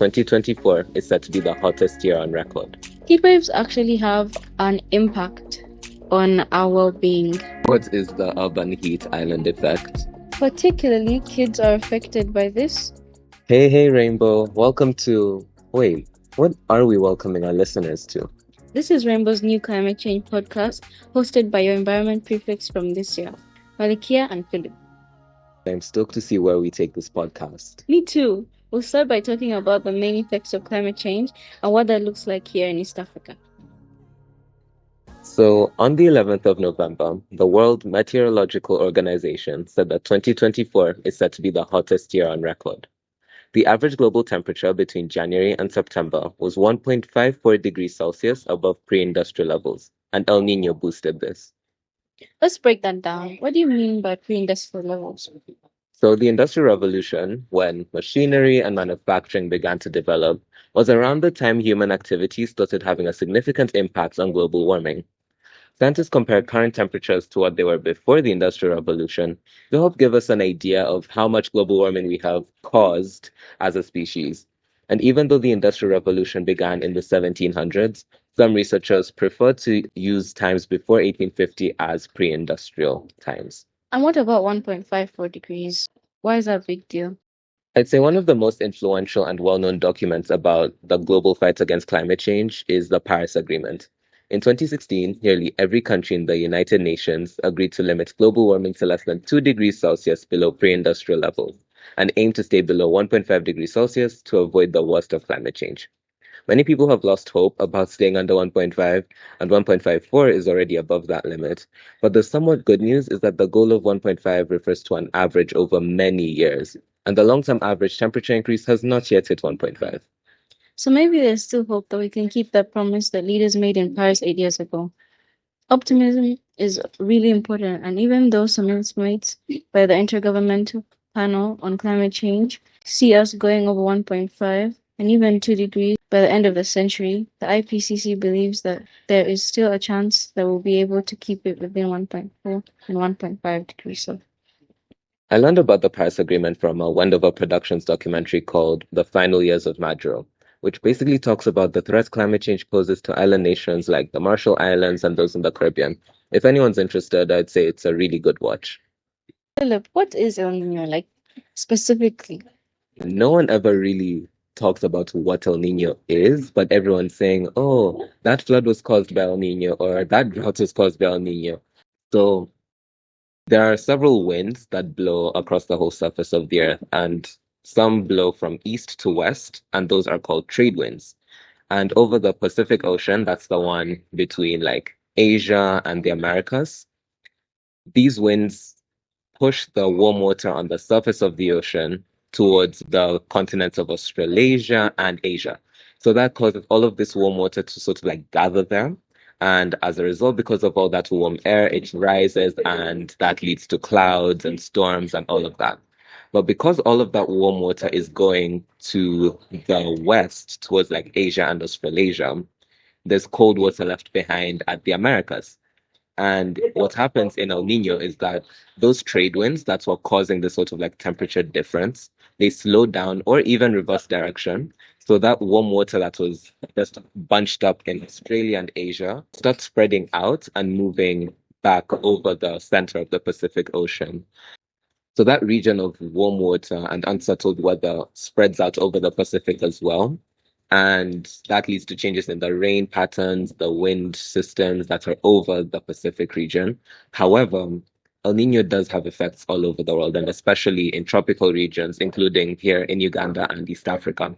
2024 is set to be the hottest year on record. Heat waves actually have an impact on our well-being. What is the urban heat island effect? Particularly, kids are affected by this. Hey, Rainbow. Welcome to. Wait, what are we welcoming our listeners to? This is Rainbow's new climate change podcast, hosted by your environment prefix from this year, Malikia and Philippe. I'm stoked to see where we take this podcast. Me too. We'll start by talking about the main effects of climate change and what that looks like here in East Africa. So, on the 11th of November, the World Meteorological Organization said that 2024 is set to be the hottest year on record. The average global temperature between January and September was 1.54 degrees Celsius above pre-industrial levels, and El Nino boosted this. Let's break that down. What do you mean by pre-industrial levels? So the Industrial Revolution, when machinery and manufacturing began to develop, was around the time human activity started having a significant impact on global warming. Scientists compared current temperatures to what they were before the Industrial Revolution to help give us an idea of how much global warming we have caused as a species. And even though the Industrial Revolution began in the 1700s, some researchers prefer to use times before 1850 as pre-industrial times. And what about 1.54 degrees? Why is that a big deal? I'd say one of the most influential and well-known documents about the global fight against climate change is the Paris Agreement. In 2016, nearly every country in the United Nations agreed to limit global warming to less than 2 degrees Celsius below pre-industrial levels and aim to stay below 1.5 degrees Celsius to avoid the worst of climate change. Many people have lost hope about staying under 1.5, and 1.54 is already above that limit. But the somewhat good news is that the goal of 1.5 refers to an average over many years, and the long-term average temperature increase has not yet hit 1.5. So maybe there's still hope that we can keep that promise that leaders made in Paris 8 years ago. Optimism is really important, and even though some estimates by the Intergovernmental Panel on Climate Change see us going over 1.5 and even 2 degrees by the end of the century, the IPCC believes that there is still a chance that we'll be able to keep it within 1.4 and 1.5 degrees Celsius. I learned about the Paris Agreement from a Wendover Productions documentary called The Final Years of Madro, which basically talks about the threats climate change poses to island nations like the Marshall Islands and those in the Caribbean. If anyone's interested, I'd say it's a really good watch. Philip, what is El Nino like specifically? No one ever really talks about what El Nino is, but everyone's saying, oh, that flood was caused by El Nino or that drought was caused by El Nino. So there are several winds that blow across the whole surface of the earth, and some blow from east to west, and those are called trade winds. And over the Pacific Ocean, that's the one between like Asia and the Americas, these winds push the warm water on the surface of the ocean towards the continents of Australasia and Asia. So that causes all of this warm water to sort of like gather there. And as a result, because of all that warm air, it rises and that leads to clouds and storms and all of that. But because all of that warm water is going to the west towards like Asia and Australasia, there's cold water left behind at the Americas. And what happens in El Nino is that those trade winds, that's what causing the sort of like temperature difference, they slow down or even reverse direction. So that warm water that was just bunched up in Australia and Asia starts spreading out and moving back over the center of the Pacific Ocean. So that region of warm water and unsettled weather spreads out over the Pacific as well. And that leads to changes in the rain patterns, the wind systems that are over the Pacific region. However, El Nino does have effects all over the world, and especially in tropical regions, including here in Uganda and East Africa.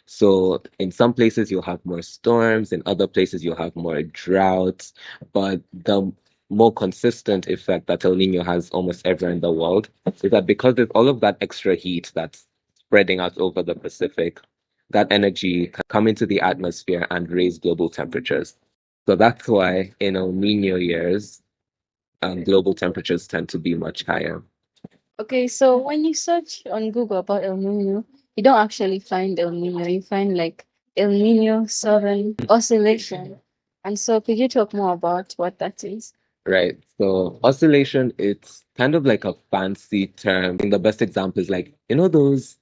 So in some places you'll have more storms, in other places you'll have more droughts, but the more consistent effect that El Nino has almost everywhere in the world is that because there's all of that extra heat that's spreading out over the Pacific, that energy can come into the atmosphere and raise global temperatures. So that's why in El Nino years, global temperatures tend to be much higher. Okay, so when you search on Google about El Nino, you don't actually find El Nino. You find like El Nino Southern Oscillation. And so could you talk more about what that is? Right. So oscillation, it's kind of like a fancy term. And the best example is like, those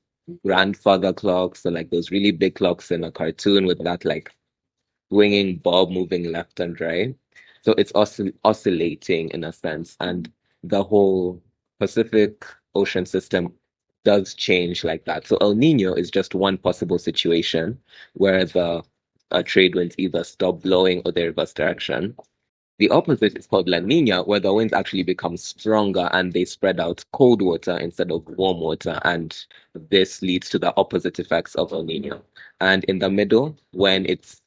grandfather clocks, or like those really big clocks in a cartoon with that like swinging bulb moving left and right. So it's oscillating in a sense, and the whole Pacific Ocean system does change like that. So El Nino is just one possible situation where the trade winds either stop blowing or they reverse direction. The opposite is called La Nina, where the winds actually become stronger and they spread out cold water instead of warm water. And this leads to the opposite effects of El Nino. And in the middle, when it's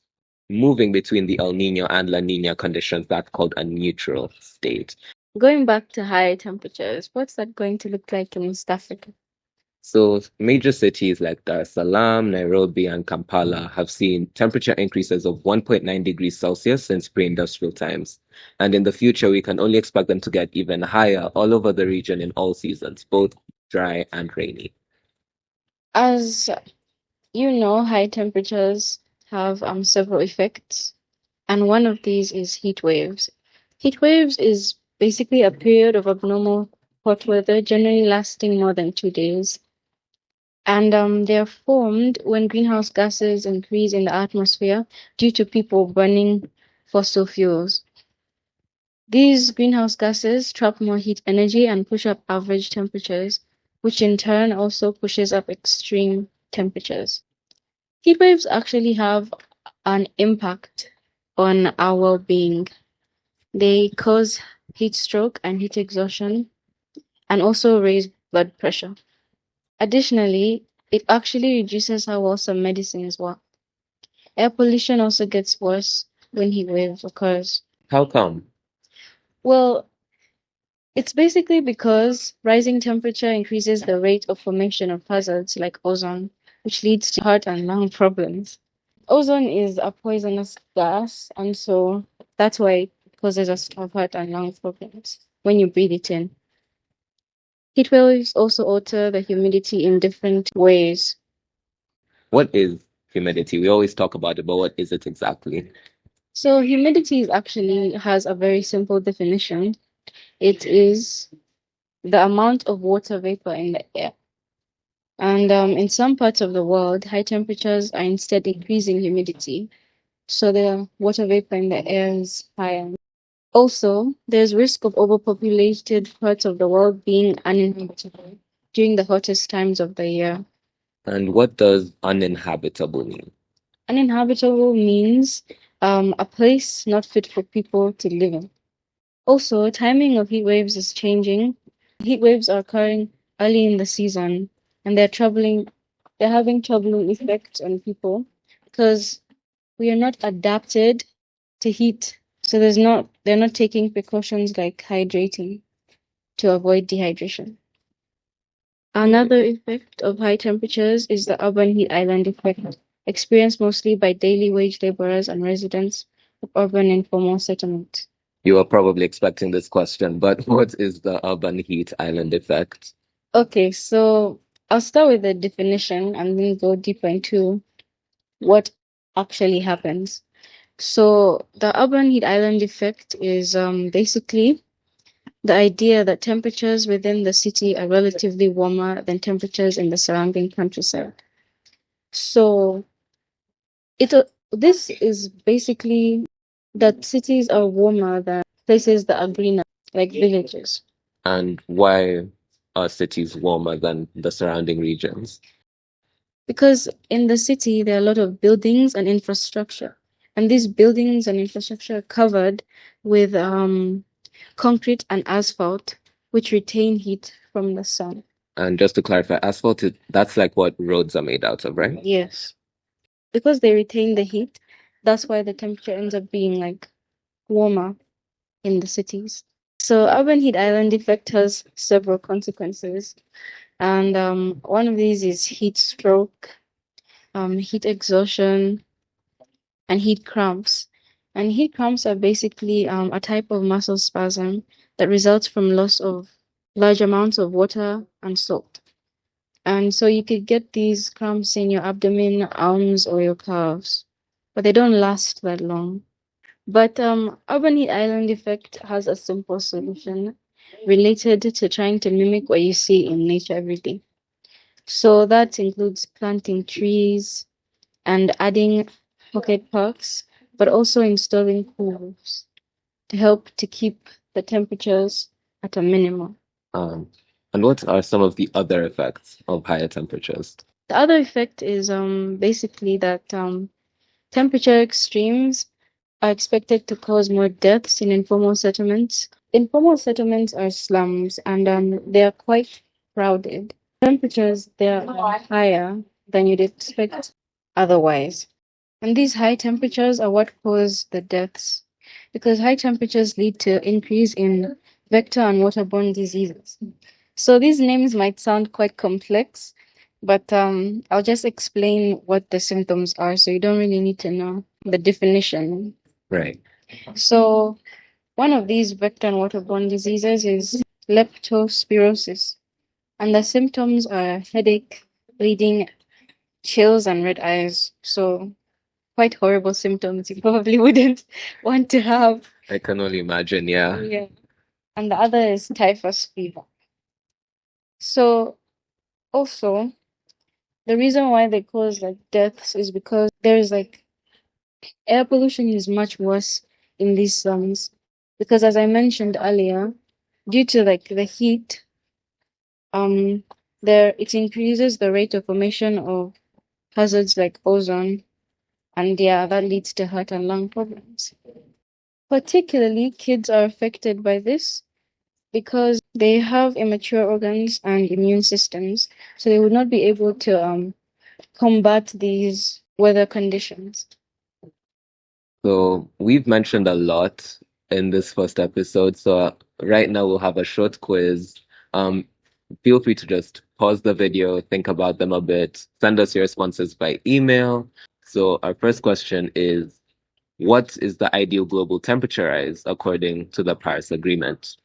moving between the El Nino and La Nina conditions, that's called a neutral state. Going back to high temperatures, what's that going to look like in East Africa? So major cities like Dar es Salaam, Nairobi, and Kampala have seen temperature increases of 1.9 degrees Celsius since pre-industrial times. And in the future, we can only expect them to get even higher all over the region in all seasons, both dry and rainy. As you know, high temperatures have several effects, and one of these is heat waves. Heat waves is basically a period of abnormal hot weather, generally lasting more than 2 days. And they are formed when greenhouse gases increase in the atmosphere due to people burning fossil fuels. These greenhouse gases trap more heat energy and push up average temperatures, which in turn also pushes up extreme temperatures. Heat waves actually have an impact on our well being. They cause heat stroke and heat exhaustion and also raise blood pressure. Additionally, it actually reduces how well some medicines work. Air pollution also gets worse when heat waves occurs. How come? Well, it's basically because rising temperature increases the rate of formation of hazards like ozone, which leads to heart and lung problems. Ozone is a poisonous gas, and so that's why it causes us to have heart and lung problems when you breathe it in. Heat waves also alter the humidity in different ways. What is humidity? We always talk about it, but what is it exactly? So, humidity is actually has a very simple definition. It is the amount of water vapor in the air. And in some parts of the world, high temperatures are instead increasing humidity, so the water vapor in the air is higher. Also, there's risk of overpopulated parts of the world being uninhabitable during the hottest times of the year. And what does uninhabitable mean? Uninhabitable means a place not fit for people to live in. Also, timing of heat waves is changing. Heat waves are occurring early in the season, and they're having troubling effects on people because we are not adapted to heat. So they're not taking precautions like hydrating to avoid dehydration. Another effect of high temperatures is the urban heat island effect, experienced mostly by daily wage laborers and residents of urban informal settlements. You are probably expecting this question, but what is the urban heat island effect? Okay, so I'll start with the definition and then go deeper into what actually happens. So the urban heat island effect is basically the idea that temperatures within the city are relatively warmer than temperatures in the surrounding countryside. So this is basically that cities are warmer than places that are greener, like villages. And why are cities warmer than the surrounding regions? Because in the city there are a lot of buildings and infrastructure, and these buildings and infrastructure are covered with concrete and asphalt, which retain heat from the sun. And just to clarify, asphalt, that's like what roads are made out of, right? Yes. Because they retain the heat, that's why the temperature ends up being like warmer in the cities. So urban heat island effect has several consequences, and one of these is heat stroke, heat exhaustion, and heat cramps. And heat cramps are basically a type of muscle spasm that results from loss of large amounts of water and salt. And so you could get these cramps in your abdomen, arms, or your calves, but they don't last that long. But urban heat island effect has a simple solution related to trying to mimic what you see in nature every day. So that includes planting trees and adding pocket parks, but also installing pools to help to keep the temperatures at a minimum. Um, and what are some of the other effects of higher temperatures? The other effect is basically that temperature extremes are expected to cause more deaths in informal settlements. Informal settlements are slums and they are quite crowded. Temperatures there are higher than you'd expect otherwise. And these high temperatures are what cause the deaths because high temperatures lead to increase in vector and waterborne diseases. So these names might sound quite complex, but I'll just explain what the symptoms are so you don't really need to know the definition. Right. So one of these vector and waterborne diseases is leptospirosis, and the symptoms are headache, bleeding, chills, and red eyes. So quite horrible symptoms you probably wouldn't want to have. I can only imagine, yeah. Yeah. And the other is typhus fever. So also the reason why they cause like deaths is because there's like air pollution is much worse in these slums because as I mentioned earlier, due to like the heat, um there it increases the rate of formation of hazards like ozone and yeah, that leads to heart and lung problems. Particularly kids are affected by this because they have immature organs and immune systems, so they would not be able to combat these weather conditions. So we've mentioned a lot in this first episode. So right now we'll have a short quiz. Um, Feel free to just pause the video, think about them a bit, send us your responses by email. So our first question is, what is the ideal global temperature rise according to the Paris Agreement?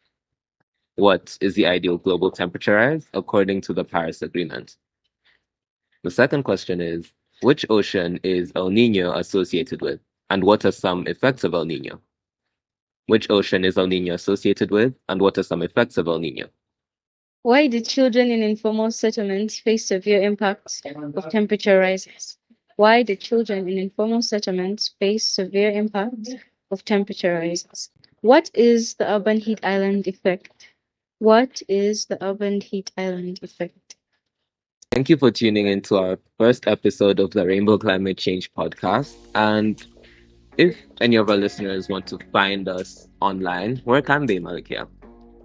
What is the ideal global temperature rise according to the Paris Agreement? The second question is, which ocean is El Nino associated with, and what are some effects of El Nino? Which ocean is El Nino associated with, and what are some effects of El Nino? Why do children in informal settlements face severe impacts of temperature rises? Why do children in informal settlements face severe impacts of temperature rises? What is the urban heat island effect? What is the urban heat island effect? Thank you for tuning in to our first episode of the Rainbow Climate Change podcast. And if any of our listeners want to find us online, where can they, Malikia?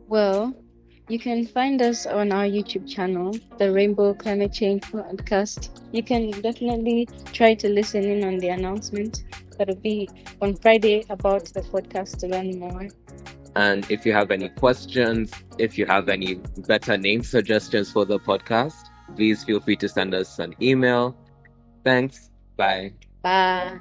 Well, you can find us on our YouTube channel, the Rainbow Climate Change Podcast. You can definitely try to listen in on the announcement that'll be on Friday about the podcast to learn more. And if you have any questions, if you have any better name suggestions for the podcast, please feel free to send us an email. Thanks. Bye. Bye.